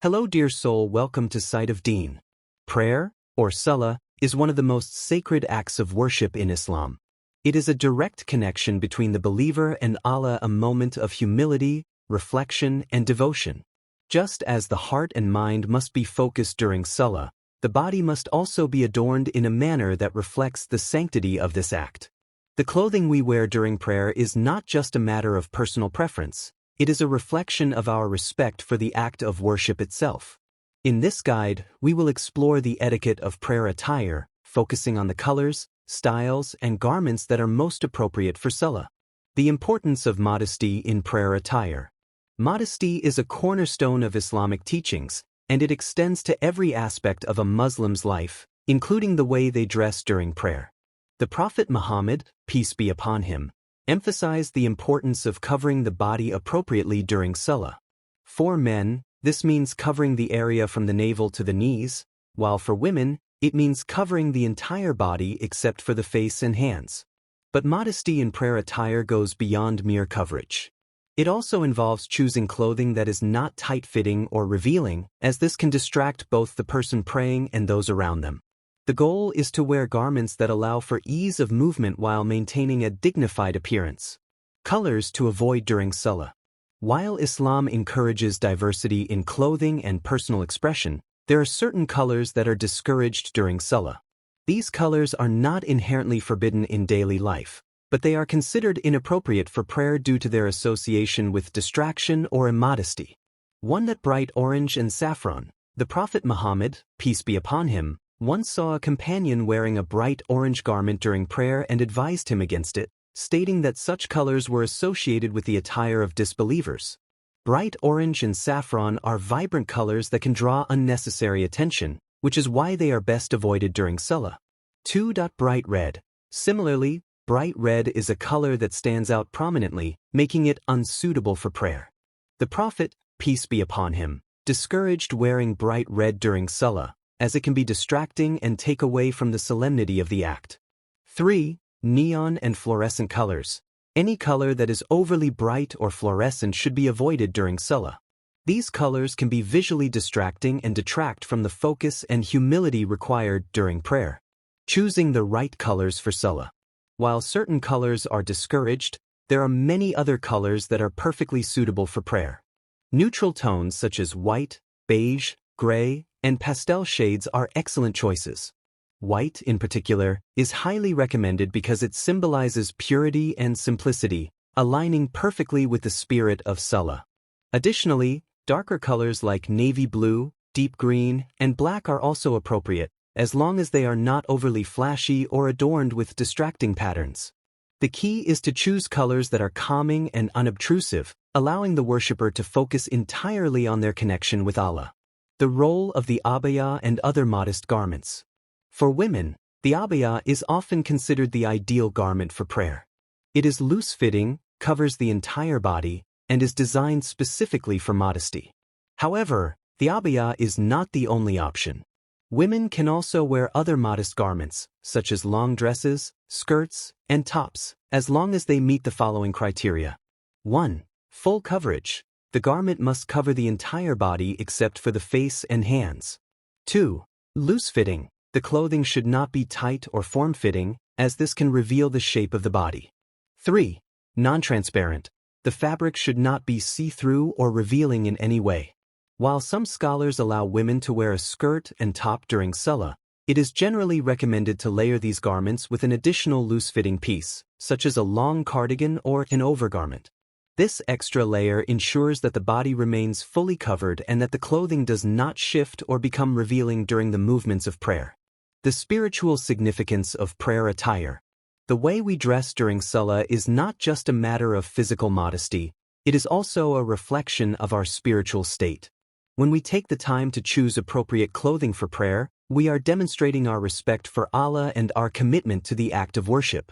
Hello dear soul, welcome to Sight of Deen. Prayer, or Salah, is one of the most sacred acts of worship in Islam. It is a direct connection between the believer and Allah, a moment of humility, reflection, and devotion. Just as the heart and mind must be focused during Salah, the body must also be adorned in a manner that reflects the sanctity of this act. The clothing we wear during prayer is not just a matter of personal preference. It is a reflection of our respect for the act of worship itself. In this guide, we will explore the etiquette of prayer attire, focusing on the colors, styles, and garments that are most appropriate for Salah. The importance of modesty in prayer attire. Modesty is a cornerstone of Islamic teachings, and it extends to every aspect of a Muslim's life, including the way they dress during prayer. The Prophet Muhammad, peace be upon him, emphasized the importance of covering the body appropriately during Salah. For men, this means covering the area from the navel to the knees, while for women, it means covering the entire body except for the face and hands. But modesty in prayer attire goes beyond mere coverage. It also involves choosing clothing that is not tight-fitting or revealing, as this can distract both the person praying and those around them. The goal is to wear garments that allow for ease of movement while maintaining a dignified appearance. Colors to avoid during Salah. While Islam encourages diversity in clothing and personal expression, there are certain colors that are discouraged during Salah. These colors are not inherently forbidden in daily life, but they are considered inappropriate for prayer due to their association with distraction or immodesty. 1. That bright orange and saffron. The Prophet Muhammad, peace be upon him, once saw a companion wearing a bright orange garment during prayer and advised him against it, stating that such colors were associated with the attire of disbelievers. Bright orange and saffron are vibrant colors that can draw unnecessary attention, which is why they are best avoided during Salah. 2. Bright red. Similarly, bright red is a color that stands out prominently, making it unsuitable for prayer. The Prophet, peace be upon him, discouraged wearing bright red during Salah, as it can be distracting and take away from the solemnity of the act. 3. Neon and fluorescent colors. Any color that is overly bright or fluorescent should be avoided during Salah. These colors can be visually distracting and detract from the focus and humility required during prayer. Choosing the right colors for Salah. While certain colors are discouraged, there are many other colors that are perfectly suitable for prayer. Neutral tones such as white, beige, gray, and pastel shades are excellent choices. White, in particular, is highly recommended because it symbolizes purity and simplicity, aligning perfectly with the spirit of Salah. Additionally, darker colors like navy blue, deep green, and black are also appropriate, as long as they are not overly flashy or adorned with distracting patterns. The key is to choose colors that are calming and unobtrusive, allowing the worshipper to focus entirely on their connection with Allah. The role of the abaya and other modest garments. For women, the abaya is often considered the ideal garment for prayer. It is loose-fitting, covers the entire body, and is designed specifically for modesty. However, the abaya is not the only option. Women can also wear other modest garments, such as long dresses, skirts, and tops, as long as they meet the following criteria. 1. Full coverage. The garment must cover the entire body except for the face and hands. 2. Loose-fitting. The clothing should not be tight or form-fitting, as this can reveal the shape of the body. 3. Non-transparent. The fabric should not be see-through or revealing in any way. While some scholars allow women to wear a skirt and top during Salah, it is generally recommended to layer these garments with an additional loose-fitting piece, such as a long cardigan or an overgarment. This extra layer ensures that the body remains fully covered and that the clothing does not shift or become revealing during the movements of prayer. The spiritual significance of prayer attire. The way we dress during Salah is not just a matter of physical modesty, it is also a reflection of our spiritual state. When we take the time to choose appropriate clothing for prayer, we are demonstrating our respect for Allah and our commitment to the act of worship.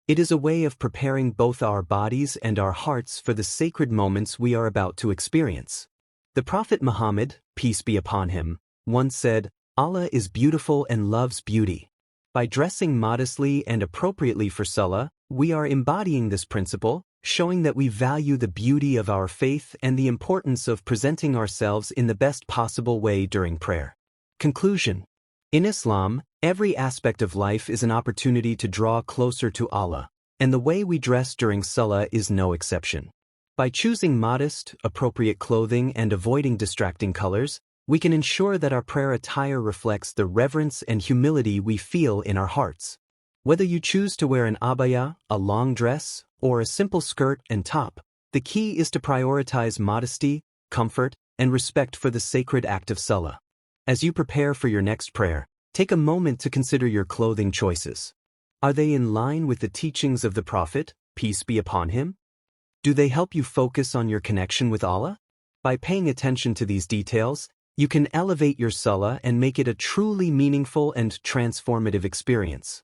It is a way of preparing both our bodies and our hearts for the sacred moments we are about to experience. The Prophet Muhammad, peace be upon him, once said, Allah is beautiful and loves beauty. By dressing modestly and appropriately for Salah, we are embodying this principle, showing that we value the beauty of our faith and the importance of presenting ourselves in the best possible way during prayer. Conclusion. In Islam, every aspect of life is an opportunity to draw closer to Allah, and the way we dress during Salah is no exception. By choosing modest, appropriate clothing and avoiding distracting colors, we can ensure that our prayer attire reflects the reverence and humility we feel in our hearts. Whether you choose to wear an abaya, a long dress, or a simple skirt and top, the key is to prioritize modesty, comfort, and respect for the sacred act of Salah. As you prepare for your next prayer, take a moment to consider your clothing choices. Are they in line with the teachings of the Prophet, peace be upon him? Do they help you focus on your connection with Allah? By paying attention to these details, you can elevate your Salah and make it a truly meaningful and transformative experience.